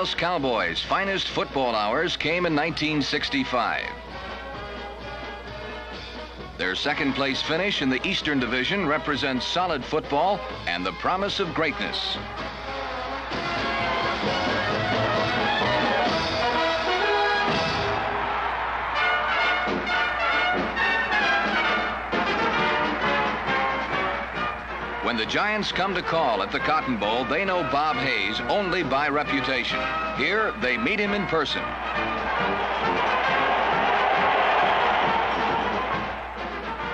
Dallas Cowboys' finest football hours came in 1965. Their second-place finish in the Eastern Division represents solid football and the promise of greatness. When the Giants come to call at the Cotton Bowl, they know Bob Hayes only by reputation. Here, they meet him in person.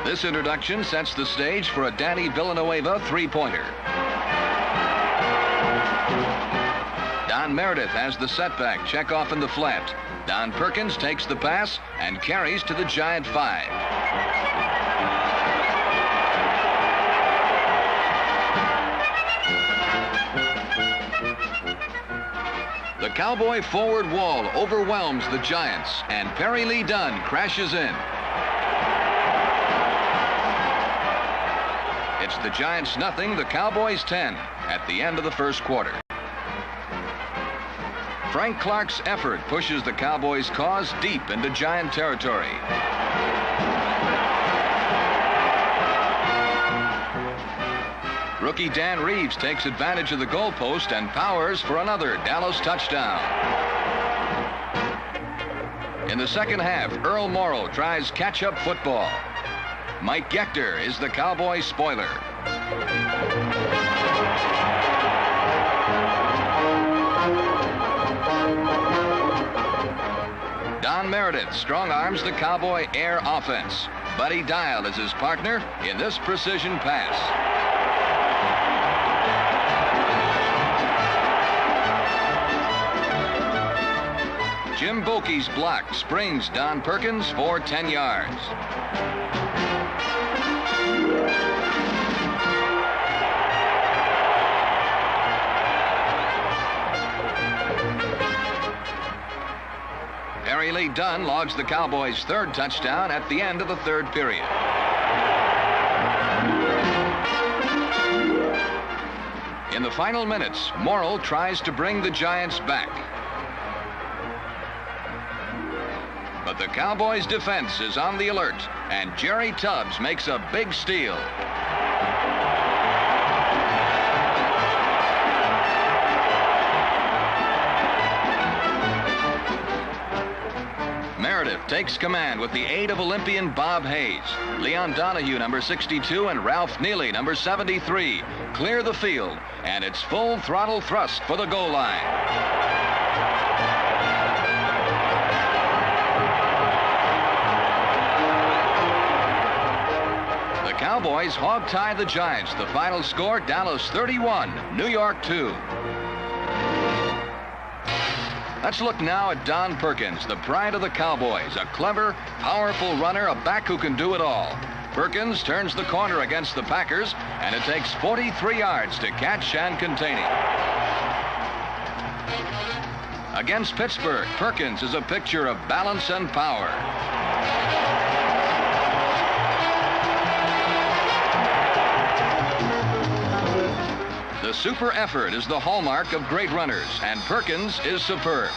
This introduction sets the stage for a Danny Villanueva three-pointer. Don Meredith has the setback check off in the flat. Don Perkins takes the pass and carries to the Giant 5. The Cowboy forward wall overwhelms the Giants, and Perry Lee Dunn crashes in. It's the Giants nothing, the Cowboys 10 at the end of the first quarter. Frank Clark's effort pushes the Cowboys' cause deep into Giant territory. Rookie Dan Reeves takes advantage of the goalpost and powers for another Dallas touchdown. In the second half, Earl Morrow tries catch-up football. Mike Gector is the Cowboy spoiler. Don Meredith strong-arms the Cowboy air offense. Buddy Dial is his partner in this precision pass. Jim Bokey's block springs Don Perkins for 10 yards. Perry Lee Dunn logs the Cowboys' third touchdown at the end of the third period. In the final minutes, Morrill tries to bring the Giants back. But the Cowboys' defense is on the alert, and Jerry Tubbs makes a big steal. Meredith takes command with the aid of Olympian Bob Hayes. Leon Donahue, number 62, and Ralph Neely, number 73, clear the field, and it's full throttle thrust for the goal line. Cowboys hog-tie the Giants. The final score, Dallas 31, New York 2. Let's look now at Don Perkins, the pride of the Cowboys. A clever, powerful runner, a back who can do it all. Perkins turns the corner against the Packers, and it takes 43 yards to catch and contain him. Against Pittsburgh, Perkins is a picture of balance and power. The super effort is the hallmark of great runners, and Perkins is superb.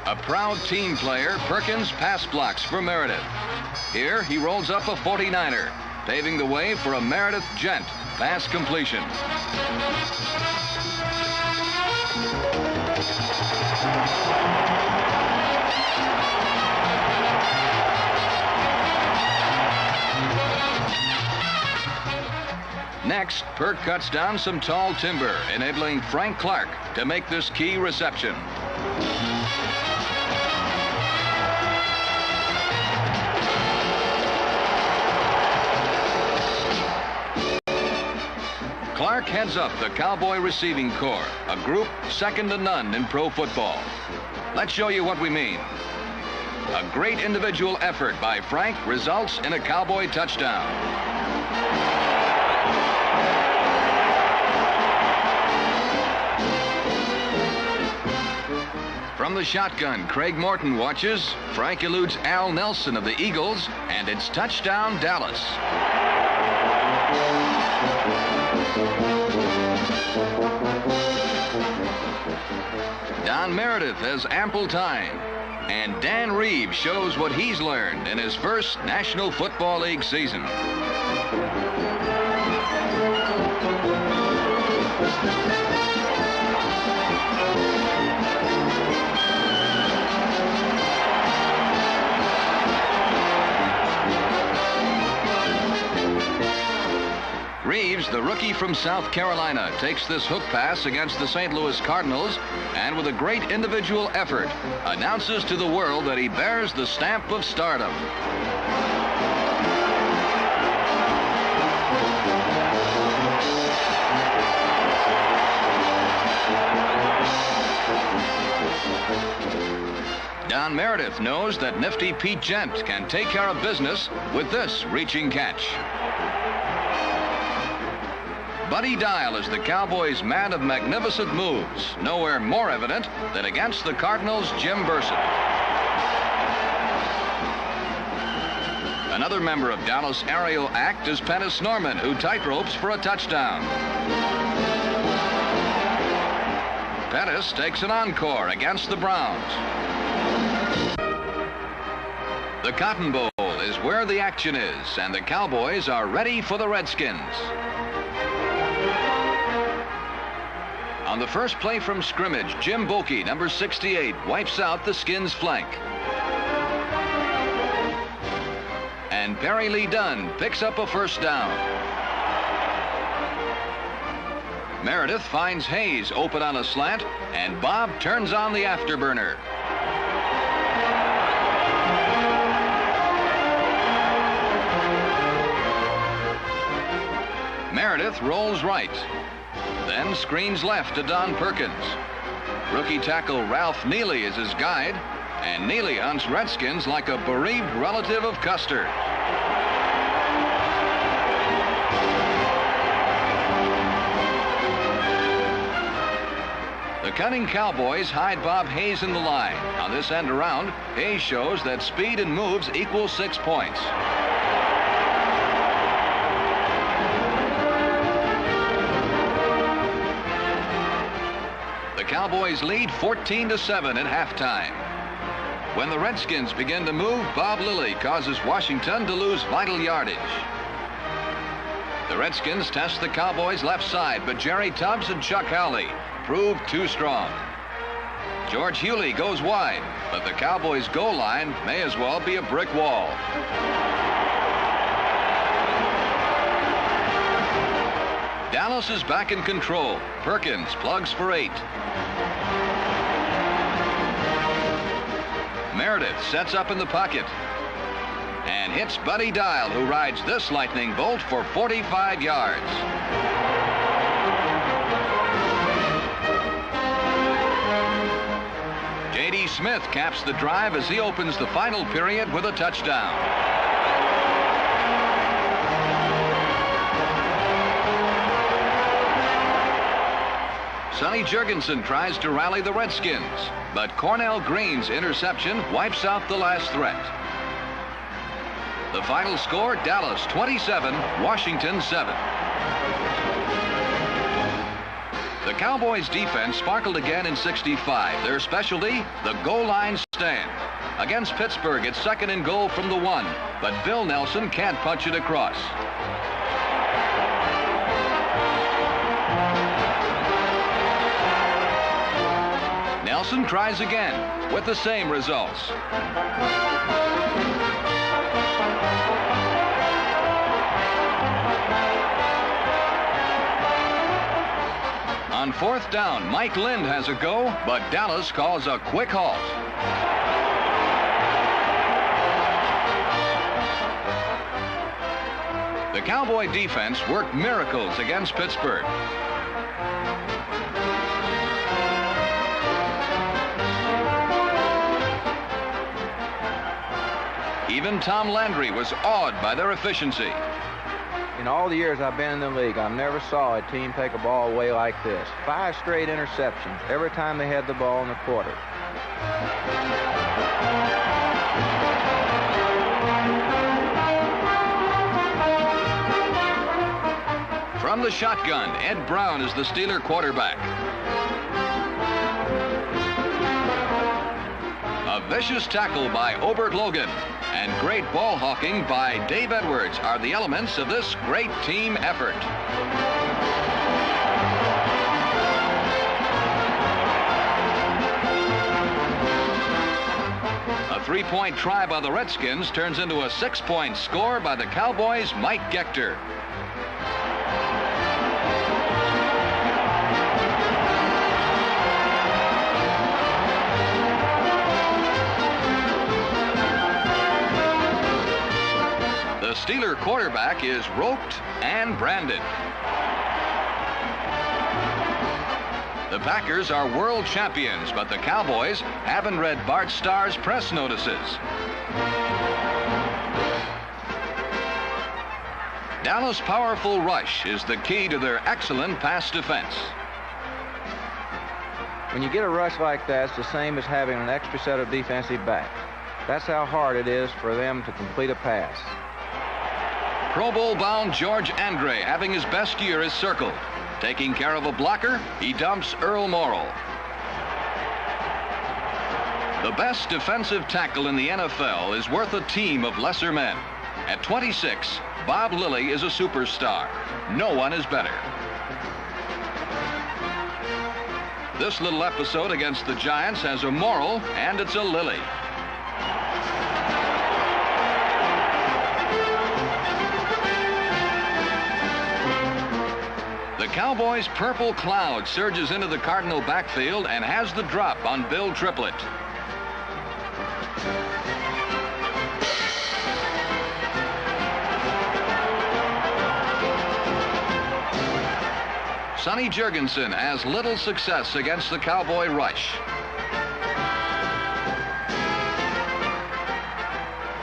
A proud team player, Perkins pass blocks for Meredith. Here, he rolls up a 49er, paving the way for a Meredith Gent pass completion. Next, Perk cuts down some tall timber, enabling Frank Clark to make this key reception. Clark heads up the Cowboy receiving corps, a group second to none in pro football. Let's show you what we mean. A great individual effort by Frank results in a Cowboy touchdown. From the shotgun, Craig Morton watches. Frank eludes Al Nelson of the Eagles, and it's touchdown Dallas. Don Meredith has ample time, and Dan Reeves shows what he's learned in his first National Football League season. Reeves, the rookie from South Carolina, takes this hook pass against the St. Louis Cardinals and with a great individual effort announces to the world that he bears the stamp of stardom. Don Meredith knows that nifty Pete Gent can take care of business with this reaching catch. Buddy Dial is the Cowboys' man of magnificent moves, nowhere more evident than against the Cardinals' Jim Burson. Another member of Dallas' aerial act is Pennis Norman, who tightropes for a touchdown. Pettis takes an encore against the Browns. The Cotton Bowl is where the action is, and the Cowboys are ready for the Redskins. On the first play from scrimmage, Jim Boakey, number 68, wipes out the Skins' flank. And Perry Lee Dunn picks up a first down. Meredith finds Hayes open on a slant, and Bob turns on the afterburner. Meredith rolls right, then screens left to Don Perkins. Rookie tackle Ralph Neely is his guide, and Neely hunts Redskins like a bereaved relative of Custer. The cunning Cowboys hide Bob Hayes in the line. On this end around, Hayes shows that speed and moves equal 6 points. The Cowboys lead 14-7 at halftime. When the Redskins begin to move, Bob Lilly causes Washington to lose vital yardage. The Redskins test the Cowboys' left side, but Jerry Tubbs and Chuck Howley prove too strong. George Hewley goes wide, but the Cowboys' goal line may as well be a brick wall. Dallas is back in control. Perkins plugs for 8. Meredith sets up in the pocket and hits Buddy Dial, who rides this lightning bolt for 45 yards. J.D. Smith caps the drive as he opens the final period with a touchdown. Sonny Jurgensen tries to rally the Redskins, but Cornell Green's interception wipes out the last threat. The final score, Dallas 27, Washington 7. The Cowboys' defense sparkled again in '65. Their specialty, the goal line stand. Against Pittsburgh, it's 2nd and goal from the 1, but Bill Nelson can't punch it across. Nelson tries again with the same results. On 4th down, Mike Lind has a go, but Dallas calls a quick halt. The Cowboy defense worked miracles against Pittsburgh. Even Tom Landry was awed by their efficiency. In all the years I've been in the league, I never saw a team take a ball away like this. 5 straight interceptions every time they had the ball in the quarter. From the shotgun, Ed Brown is the Steeler quarterback. A vicious tackle by Obert Logan and great ball hawking by Dave Edwards are the elements of this great team effort. A three-point try by the Redskins turns into a six-point score by the Cowboys' Mike Gechter. The Steeler quarterback is roped and branded. The Packers are world champions, but the Cowboys haven't read Bart Starr's press notices. Dallas' powerful rush is the key to their excellent pass defense. When you get a rush like that, it's the same as having an extra set of defensive backs. That's how hard it is for them to complete a pass. Pro Bowl-bound George Andre, having his best year, is circled. Taking care of a blocker, he dumps Earl Morrall. The best defensive tackle in the NFL is worth a team of lesser men. At 26, Bob Lilly is a superstar. No one is better. This little episode against the Giants has a Morrall, and it's a Lilly. The Cowboys' purple cloud surges into the Cardinal backfield and has the drop on Bill Triplett. Sonny Jurgensen has little success against the Cowboy rush.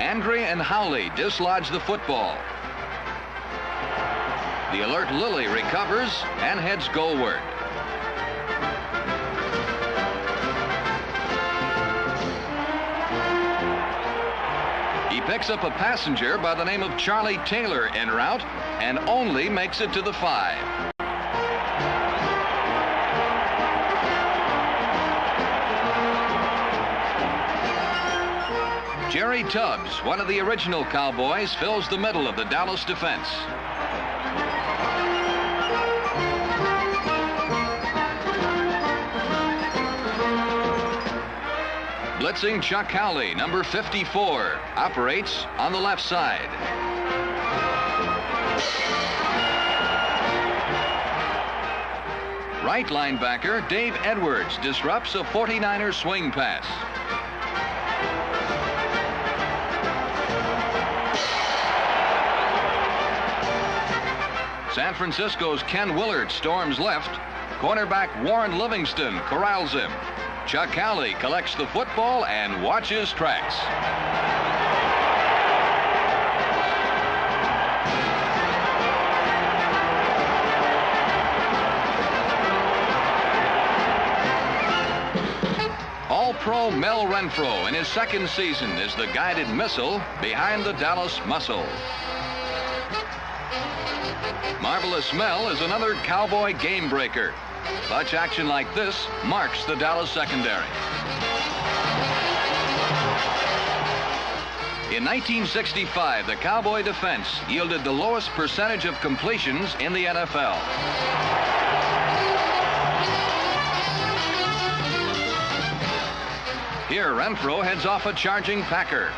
Andre and Howley dislodge the football. The alert Lilly recovers and heads goalward. He picks up a passenger by the name of Charlie Taylor en route and only makes it to the 5. Jerry Tubbs, one of the original Cowboys, fills the middle of the Dallas defense. Blitzing Chuck Howley, number 54, operates on the left side. Right linebacker Dave Edwards disrupts a 49er swing pass. San Francisco's Ken Willard storms left. Cornerback Warren Livingston corrals him. Chuck Howley collects the football and watches tracks. All-Pro Mel Renfro in his second season is the guided missile behind the Dallas muscle. Marvelous Mel is another Cowboy game breaker. Clutch action like this marks the Dallas secondary. In 1965, the Cowboy defense yielded the lowest percentage of completions in the NFL. Here, Renfro heads off a charging Packer.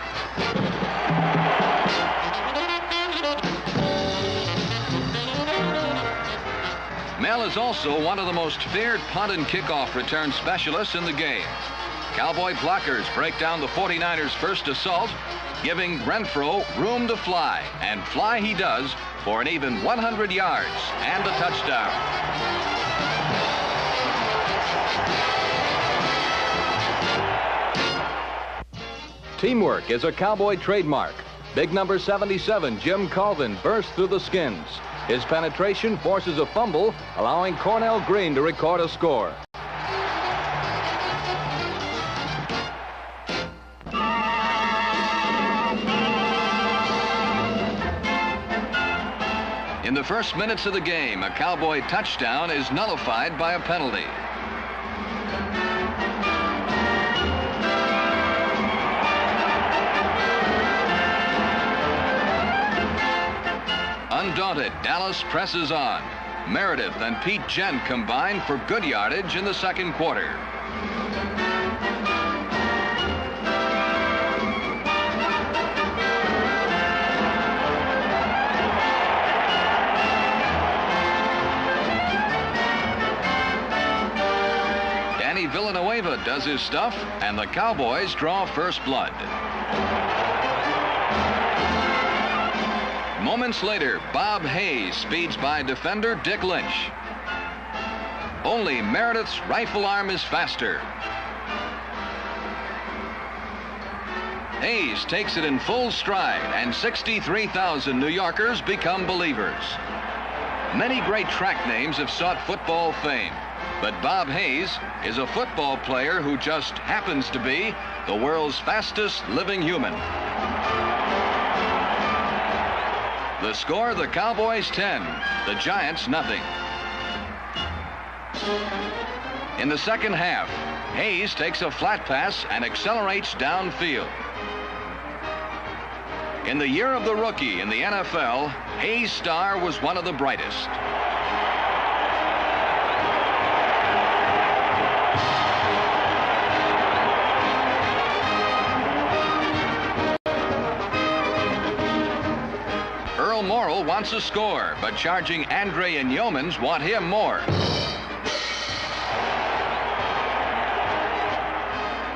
Mel is also one of the most feared punt and kickoff return specialists in the game. Cowboy blockers break down the 49ers' first assault, giving Renfro room to fly, and fly he does for an even 100 yards and a touchdown. Teamwork is a Cowboy trademark. Big number 77, Jim Colvin, bursts through the skins. His penetration forces a fumble, allowing Cornell Green to record a score. In the first minutes of the game, a Cowboy touchdown is nullified by a penalty. Undaunted, Dallas presses on. Meredith and Pete Gent combine for good yardage in the second quarter. Villanueva does his stuff, and the Cowboys draw first blood. Moments later, Bob Hayes speeds by defender Dick Lynch. Only Meredith's rifle arm is faster. Hayes takes it in full stride, and 63,000 New Yorkers become believers. Many great track names have sought football fame. But Bob Hayes is a football player who just happens to be the world's fastest living human. The score, the Cowboys 10, the Giants nothing. In the second half, Hayes takes a flat pass and accelerates downfield. In the year of the rookie in the NFL, Hayes' star was one of the brightest. Morrill wants a score, but charging Andre and Yeomans want him more.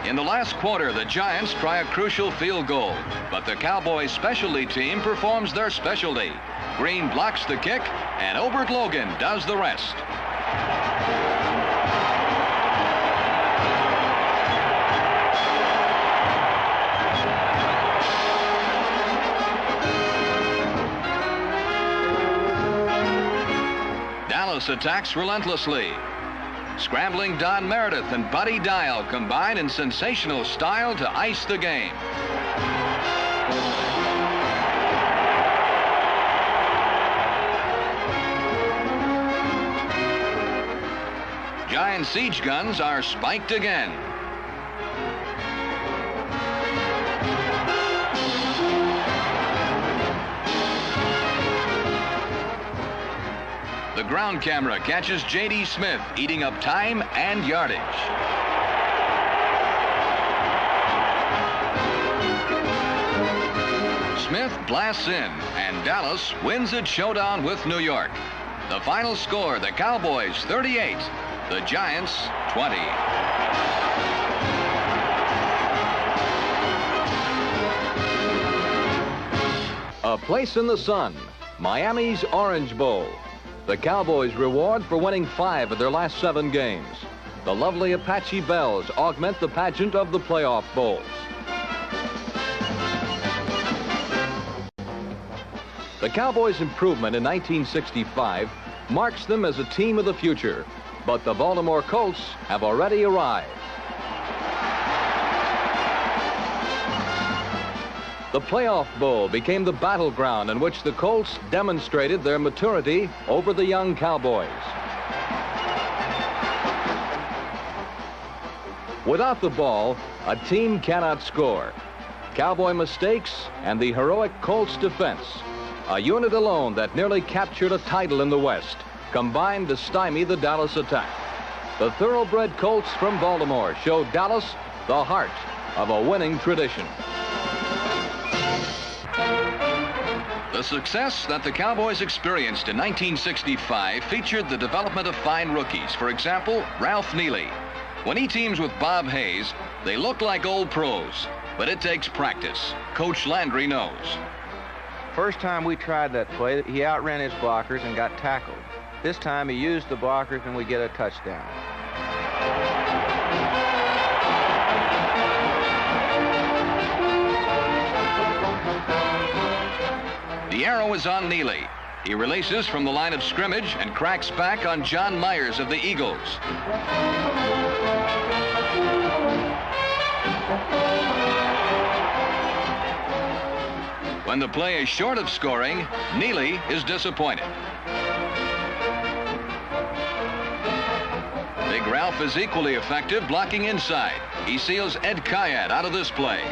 In the last quarter, the Giants try a crucial field goal, but the Cowboys specialty team performs their specialty. Green blocks the kick, and Obert Logan does the rest. Dallas attacks relentlessly. Scrambling Don Meredith and Buddy Dial combine in sensational style to ice the game. Giant siege guns are spiked again. The ground camera catches J.D. Smith eating up time and yardage. Smith blasts in, and Dallas wins its showdown with New York. The final score, the Cowboys 38, the Giants 20. A place in the sun, Miami's Orange Bowl. The Cowboys' reward for winning 5 of their last 7 games. The lovely Apache bells augment the pageant of the playoff bowls. The Cowboys' improvement in 1965 marks them as a team of the future, but the Baltimore Colts have already arrived. The playoff bowl became the battleground in which the Colts demonstrated their maturity over the young Cowboys. Without the ball, a team cannot score. Cowboy mistakes and the heroic Colts defense, a unit alone that nearly captured a title in the West, combined to stymie the Dallas attack. The thoroughbred Colts from Baltimore showed Dallas the heart of a winning tradition. The success that the Cowboys experienced in 1965 featured the development of fine rookies. For example, Ralph Neely. When he teams with Bob Hayes, they look like old pros, but it takes practice. Coach Landry knows. First time we tried that play, he outran his blockers and got tackled. This time he used the blockers and we get a touchdown. The arrow is on Neely. He releases from the line of scrimmage and cracks back on John Myers of the Eagles. When the play is short of scoring, Neely is disappointed. Ralph is equally effective blocking inside. He seals Ed Kayat out of this play.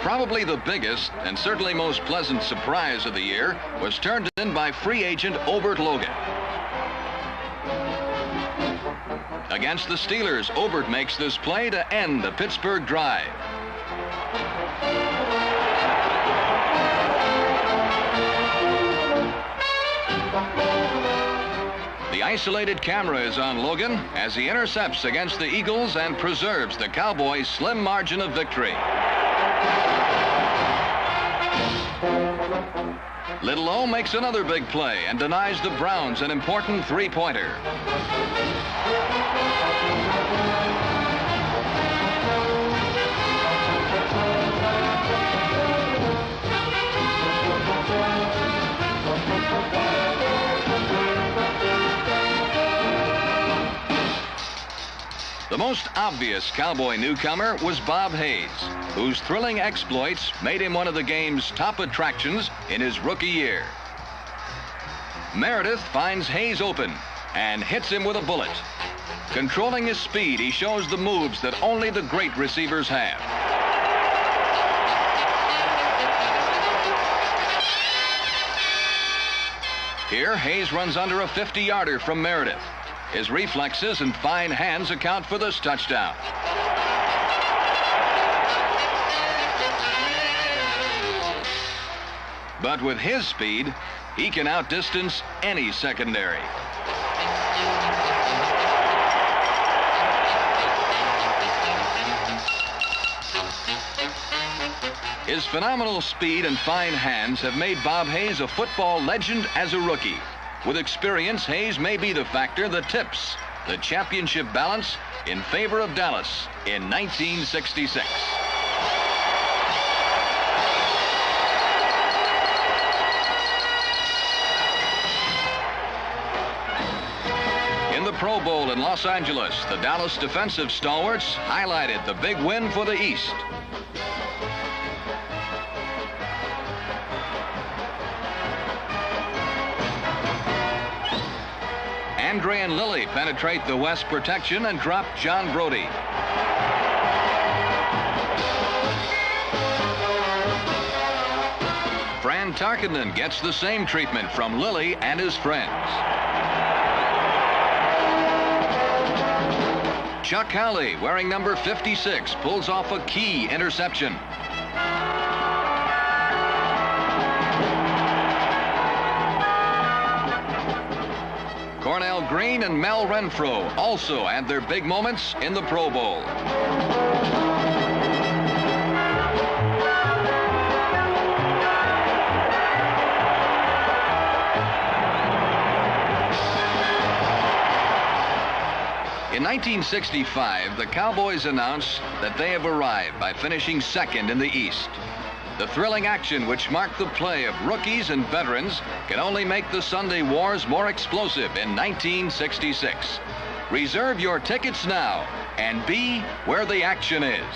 Probably the biggest and certainly most pleasant surprise of the year was turned in by free agent Obert Logan. Against the Steelers, Obert makes this play to end the Pittsburgh drive. The isolated camera is on Logan as he intercepts against the Eagles and preserves the Cowboys' slim margin of victory. Little O makes another big play and denies the Browns an important three-pointer. The most obvious Cowboy newcomer was Bob Hayes, whose thrilling exploits made him one of the game's top attractions in his rookie year. Meredith finds Hayes open and hits him with a bullet. Controlling his speed, he shows the moves that only the great receivers have. Here, Hayes runs under a 50-yarder from Meredith. His reflexes and fine hands account for this touchdown. But with his speed, he can outdistance any secondary. His phenomenal speed and fine hands have made Bob Hayes a football legend as a rookie. With experience, Hayes may be the factor that tips the championship balance in favor of Dallas in 1966. In the Pro Bowl in Los Angeles, the Dallas defensive stalwarts highlighted the big win for the East. Andre and Lilly penetrate the West protection and drop John Brody. Fran Tarkenton gets the same treatment from Lilly and his friends. Chuck Howley, wearing number 56, pulls off a key interception. Cornell Green and Mel Renfro also had their big moments in the Pro Bowl. In 1965, the Cowboys announced that they have arrived by finishing second in the East. The thrilling action which marked the play of rookies and veterans can only make the Sunday Wars more explosive in 1966. Reserve your tickets now and be where the action is.